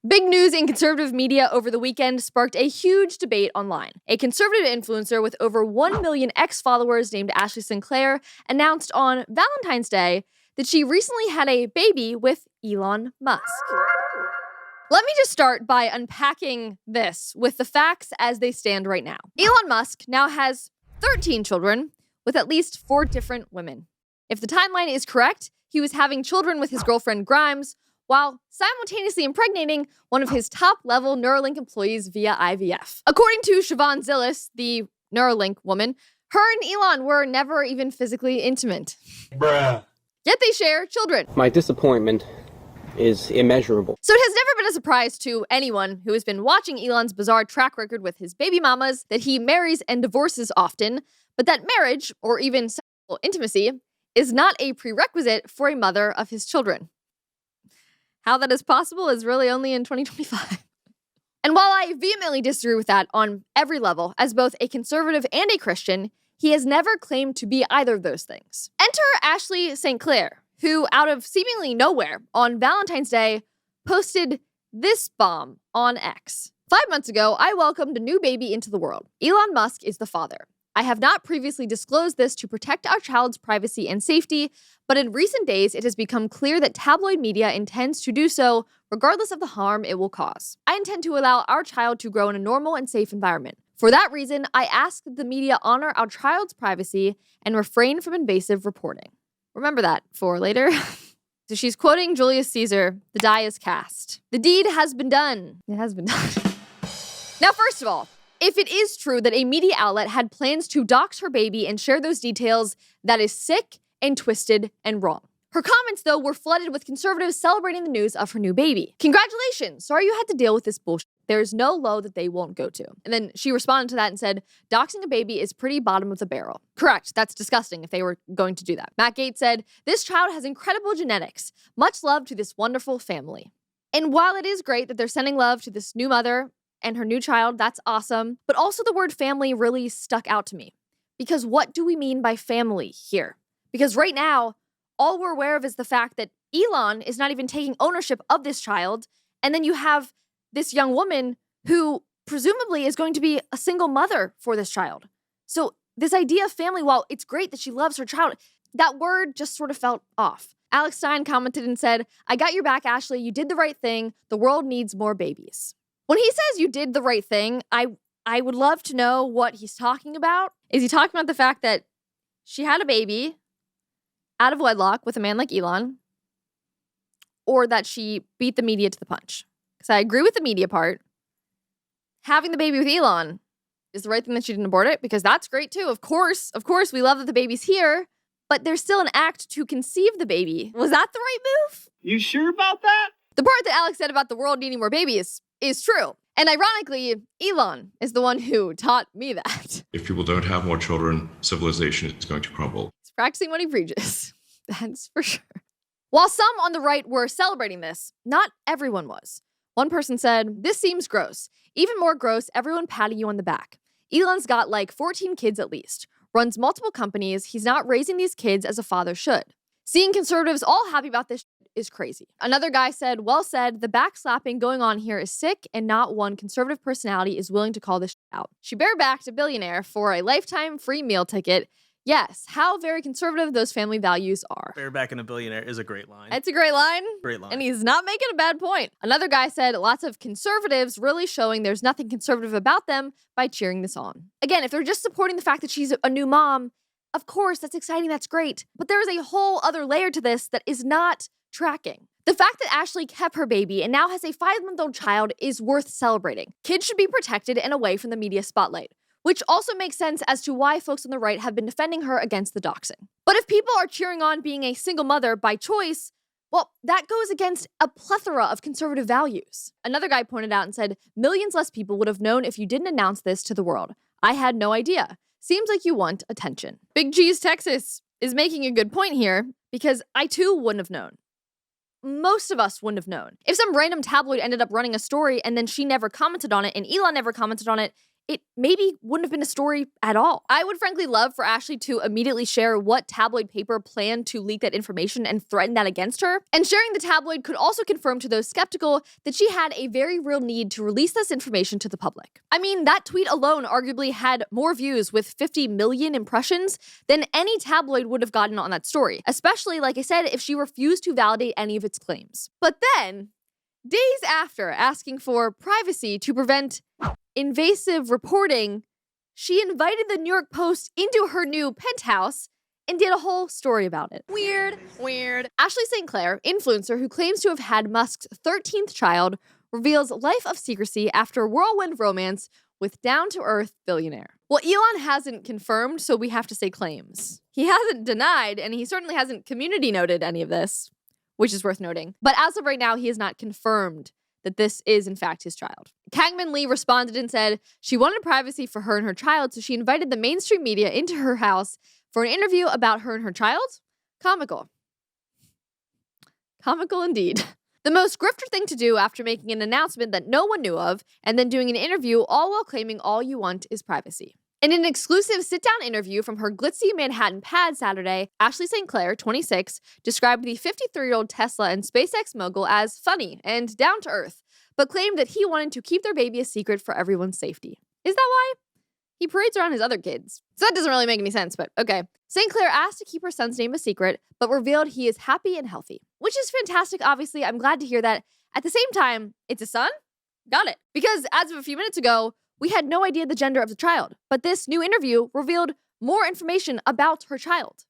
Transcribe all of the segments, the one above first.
Big news in conservative media over the weekend sparked a huge debate online. A conservative influencer with over 1 million X-followers named Ashley Sinclair announced on Valentine's Day that she recently had a baby with Elon Musk. Let me just start by unpacking this with the facts as they stand right now. Elon Musk now has 13 children with at least 4 different women. If the timeline is correct, he was having children with his girlfriend Grimes while simultaneously impregnating one of his top-level Neuralink employees via IVF. According to Siobhan Zillis, the Neuralink woman, her and Elon were never even physically intimate. Bruh. Yet they share children. My disappointment is immeasurable. So it has never been a surprise to anyone who has been watching Elon's bizarre track record with his baby mamas that he marries and divorces often, but that marriage, or even sexual intimacy, is not a prerequisite for a mother of his children. How that is possible is really only in 2025. And while I vehemently disagree with that on every level, as both a conservative and a Christian, he has never claimed to be either of those things. Enter Ashley Sinclair, who, out of seemingly nowhere, on Valentine's Day, posted this bomb on X. 5 months ago, I welcomed a new baby into the world. Elon Musk is the father. I have not previously disclosed this to protect our child's privacy and safety, but in recent days, it has become clear that tabloid media intends to do so regardless of the harm it will cause. I intend to allow our child to grow in a normal and safe environment. For that reason, I ask that the media honor our child's privacy and refrain from invasive reporting. Remember that for later. So she's quoting Julius Caesar, the die is cast. The deed has been done. It has been done. Now, first of all, if it is true that a media outlet had plans to dox her baby and share those details, that is sick and twisted and wrong. Her comments, though, were flooded with conservatives celebrating the news of her new baby. Congratulations, sorry you had to deal with this bullshit. There's no low that they won't go to. And then she responded to that and said, doxing a baby is pretty bottom of the barrel. Correct, that's disgusting if they were going to do that. Matt Gaetz said, this child has incredible genetics. Much love to this wonderful family. And while it is great that they're sending love to this new mother and her new child, that's awesome. But also the word family really stuck out to me. Because what do we mean by family here? Because right now, all we're aware of is the fact that Elon is not even taking ownership of this child. And then you have this young woman who presumably is going to be a single mother for this child. So this idea of family, while it's great that she loves her child, that word just sort of felt off. Alex Stein commented and said, I got your back, Ashley. You did the right thing. The world needs more babies. When he says you did the right thing, I would love to know what he's talking about. Is he talking about the fact that she had a baby out of wedlock with a man like Elon, or that she beat the media to the punch? Because I agree with the media part. Having the baby with Elon is the right thing that she didn't abort it, because that's great too. Of course, we love that the baby's here, but there's still an act to conceive the baby. Was that the right move? You sure about that? The part that Alex said about the world needing more babies is true. And ironically, Elon is the one who taught me that. If people don't have more children, civilization is going to crumble. He's practicing what he preaches. That's for sure. While some on the right were celebrating this, not everyone was. One person said, this seems gross. Even more gross, everyone patting you on the back. Elon's got like 14 kids at least, runs multiple companies. He's not raising these kids as a father should. Seeing conservatives all happy about this is crazy. Another guy said, well said, the backslapping going on here is sick and not one conservative personality is willing to call this out. She barebacked a billionaire for a lifetime free meal ticket. Yes, how very conservative those family values are. Barebacking a billionaire is a great line. It's a great line. Great line. And he's not making a bad point. Another guy said, lots of conservatives really showing there's nothing conservative about them by cheering this on. Again, if they're just supporting the fact that she's a new mom, of course, that's exciting, that's great. But there is a whole other layer to this that is not tracking. The fact that Ashley kept her baby and now has a 5-month-old child is worth celebrating. Kids should be protected and away from the media spotlight, which also makes sense as to why folks on the right have been defending her against the doxing. But if people are cheering on being a single mother by choice, well, that goes against a plethora of conservative values. Another guy pointed out and said, millions less people would have known if you didn't announce this to the world. I had no idea. Seems like you want attention. Big G's Texas is making a good point here, because I too wouldn't have known. Most of us wouldn't have known. If some random tabloid ended up running a story and then she never commented on it and Elon never commented on it, it maybe wouldn't have been a story at all. I would frankly love for Ashley to immediately share what tabloid paper planned to leak that information and threaten that against her. And sharing the tabloid could also confirm to those skeptical that she had a very real need to release this information to the public. I mean, that tweet alone arguably had more views with 50 million impressions than any tabloid would have gotten on that story, especially, like I said, if she refused to validate any of its claims. But then, days after asking for privacy to prevent invasive reporting, she invited the New York Post into her new penthouse and did a whole story about it. Weird. Ashley Sinclair, influencer who claims to have had Musk's 13th child, reveals life of secrecy after a whirlwind romance with down-to-earth billionaire. Well, Elon hasn't confirmed, so we have to say claims. He hasn't denied, and he certainly hasn't community noted any of this, which is worth noting. But as of right now, he has not confirmed that this is, in fact, his child. Kangman Lee responded and said she wanted privacy for her and her child, so she invited the mainstream media into her house for an interview about her and her child. Comical. Comical indeed. The most grifter thing to do after making an announcement that no one knew of and then doing an interview all while claiming all you want is privacy. In an exclusive sit-down interview from her glitzy Manhattan pad Saturday, Ashley Sinclair, 26, described the 53-year-old Tesla and SpaceX mogul as funny and down-to-earth, but claimed that he wanted to keep their baby a secret for everyone's safety. Is that why? He parades around his other kids. So that doesn't really make any sense, but okay. Sinclair asked to keep her son's name a secret, but revealed he is happy and healthy. Which is fantastic, obviously. I'm glad to hear that. At the same time, it's a son? Got it. Because as of a few minutes ago, we had no idea the gender of the child. But this new interview revealed more information about her child.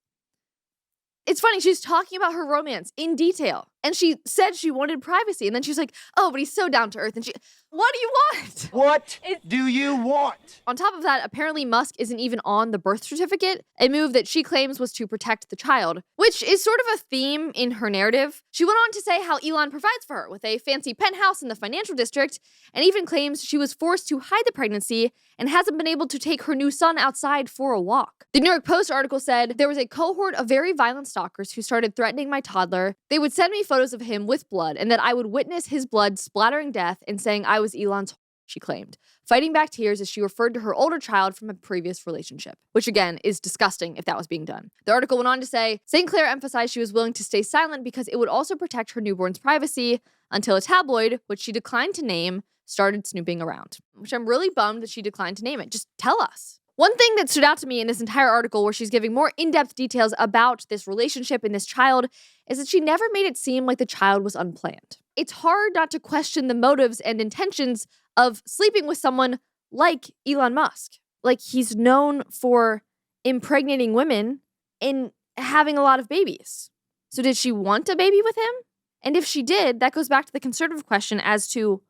It's funny, she's talking about her romance in detail. And she said she wanted privacy. And then she's like, oh, but he's so down to earth. And what do you want? What do you want? On top of that, apparently Musk isn't even on the birth certificate, a move that she claims was to protect the child, which is sort of a theme in her narrative. She went on to say how Elon provides for her with a fancy penthouse in the financial district, and even claims she was forced to hide the pregnancy and hasn't been able to take her new son outside for a walk. The New York Post article said, there was a cohort of very violent stalkers who started threatening my toddler. They would send me photos of him with blood and that I would witness his blood splattering death and saying I was Elon's, she claimed, fighting back tears as she referred to her older child from a previous relationship, which again is disgusting if that was being done. The article went on to say, Sinclair emphasized she was willing to stay silent because it would also protect her newborn's privacy until a tabloid, which she declined to name, started snooping around, which I'm really bummed that she declined to name it. Just tell us. One thing that stood out to me in this entire article, where she's giving more in-depth details about this relationship and this child, is that she never made it seem like the child was unplanned. It's hard not to question the motives and intentions of sleeping with someone like Elon Musk. Like, he's known for impregnating women and having a lot of babies. So did she want a baby with him? And if she did, that goes back to the conservative question as to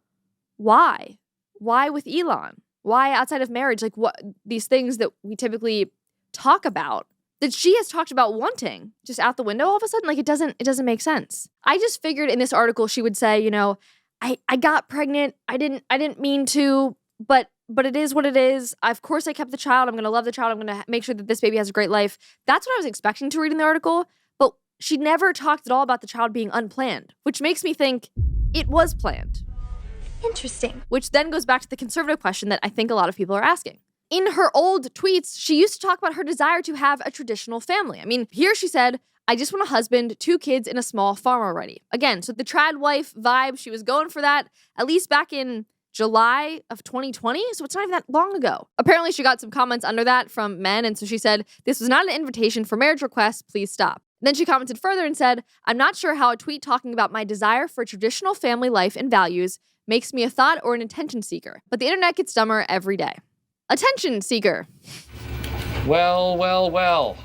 why? Why with Elon? Why outside of marriage? Like, what these things that we typically talk about that she has talked about wanting just out the window all of a sudden? Like, it doesn't make sense. I just figured in this article she would say, you know, I got pregnant. I didn't mean to, but it is what it is. Of course I kept the child. I'm going to love the child. I'm going to make sure that this baby has a great life. That's what I was expecting to read in the article, but she never talked at all about the child being unplanned, which makes me think it was planned. Interesting. Which then goes back to the conservative question that I think a lot of people are asking. In her old tweets, she used to talk about her desire to have a traditional family. I mean, here she said, I just want a husband, 2 kids, and a small farm already. Again, so the trad wife vibe, she was going for that at least back in July of 2020, so it's not even that long ago. Apparently, she got some comments under that from men, and so she said, this was not an invitation for marriage requests, please stop. Then she commented further and said, I'm not sure how a tweet talking about my desire for traditional family life and values makes me a thought or an attention seeker, but the internet gets dumber every day. Attention seeker. Well.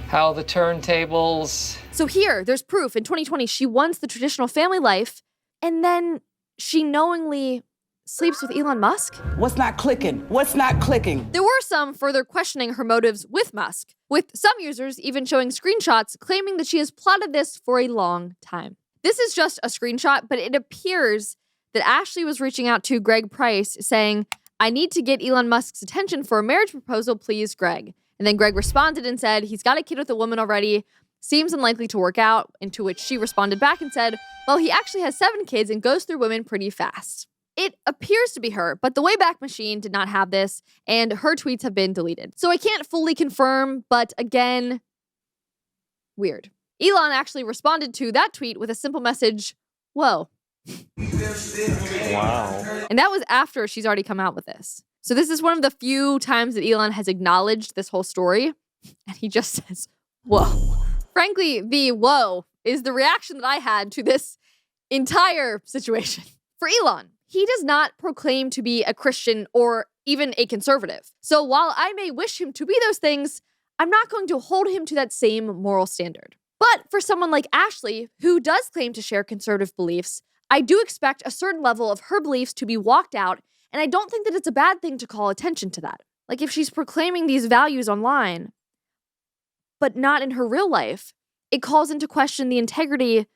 How the turntables. So here, there's proof. In 2020, she wants the traditional family life, and then she knowingly sleeps with Elon Musk? What's not clicking? What's not clicking? There were some further questioning her motives with Musk, with some users even showing screenshots claiming that she has plotted this for a long time. This is just a screenshot, but it appears that Ashley was reaching out to Greg Price saying, I need to get Elon Musk's attention for a marriage proposal, please, Greg. And then Greg responded and said, he's got a kid with a woman already, seems unlikely to work out, and to which she responded back and said, well, he actually has 7 kids and goes through women pretty fast. It appears to be her, but the Wayback Machine did not have this, and her tweets have been deleted. So I can't fully confirm, but again, weird. Elon actually responded to that tweet with a simple message, whoa. Wow. And that was after she's already come out with this. So this is one of the few times that Elon has acknowledged this whole story, and he just says, whoa. Frankly, the whoa is the reaction that I had to this entire situation. For Elon, he does not proclaim to be a Christian or even a conservative. So while I may wish him to be those things, I'm not going to hold him to that same moral standard. But for someone like Ashley, who does claim to share conservative beliefs, I do expect a certain level of her beliefs to be walked out, and I don't think that it's a bad thing to call attention to that. Like if she's proclaiming these values online, but not in her real life, it calls into question the integrity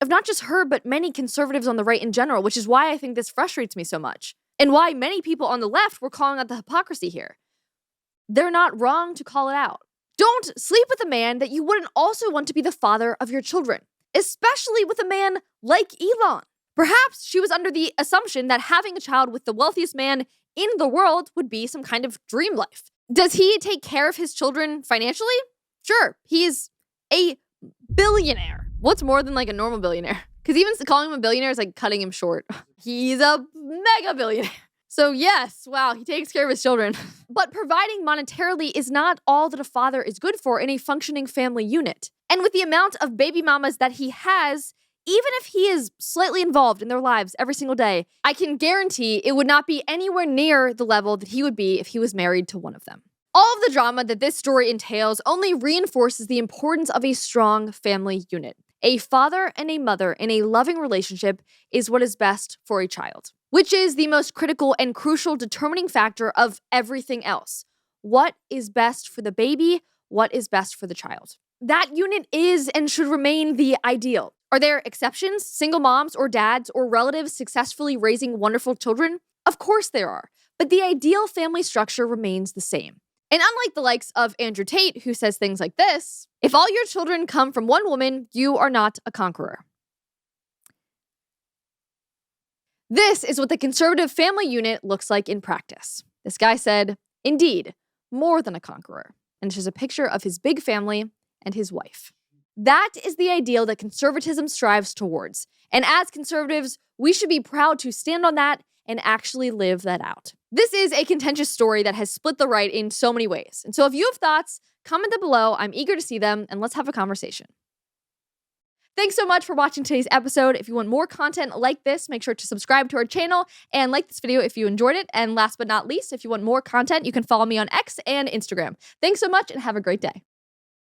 of not just her, but many conservatives on the right in general, which is why I think this frustrates me so much, and why many people on the left were calling out the hypocrisy here. They're not wrong to call it out. Don't sleep with a man that you wouldn't also want to be the father of your children, especially with a man like Elon. Perhaps she was under the assumption that having a child with the wealthiest man in the world would be some kind of dream life. Does he take care of his children financially? Sure, he's a billionaire. What's more than like a normal billionaire? Because even calling him a billionaire is like cutting him short. He's a mega billionaire. So yes, wow, he takes care of his children. But providing monetarily is not all that a father is good for in a functioning family unit. And with the amount of baby mamas that he has, even if he is slightly involved in their lives every single day, I can guarantee it would not be anywhere near the level that he would be if he was married to one of them. All of the drama that this story entails only reinforces the importance of a strong family unit. A father and a mother in a loving relationship is what is best for a child, which is the most critical and crucial determining factor of everything else. What is best for the baby? What is best for the child? That unit is and should remain the ideal. Are there exceptions? Single moms or dads or relatives successfully raising wonderful children? Of course there are, but the ideal family structure remains the same. And unlike the likes of Andrew Tate, who says things like this, if all your children come from one woman, you are not a conqueror. This is what the conservative family unit looks like in practice. This guy said, indeed, more than a conqueror. And there's a picture of his big family and his wife. That is the ideal that conservatism strives towards. And as conservatives, we should be proud to stand on that and actually live that out. This is a contentious story that has split the right in so many ways. And so if you have thoughts, comment them below. I'm eager to see them, and let's have a conversation. Thanks so much for watching today's episode. If you want more content like this, make sure to subscribe to our channel and like this video if you enjoyed it. And last but not least, if you want more content, you can follow me on X and Instagram. Thanks so much and have a great day.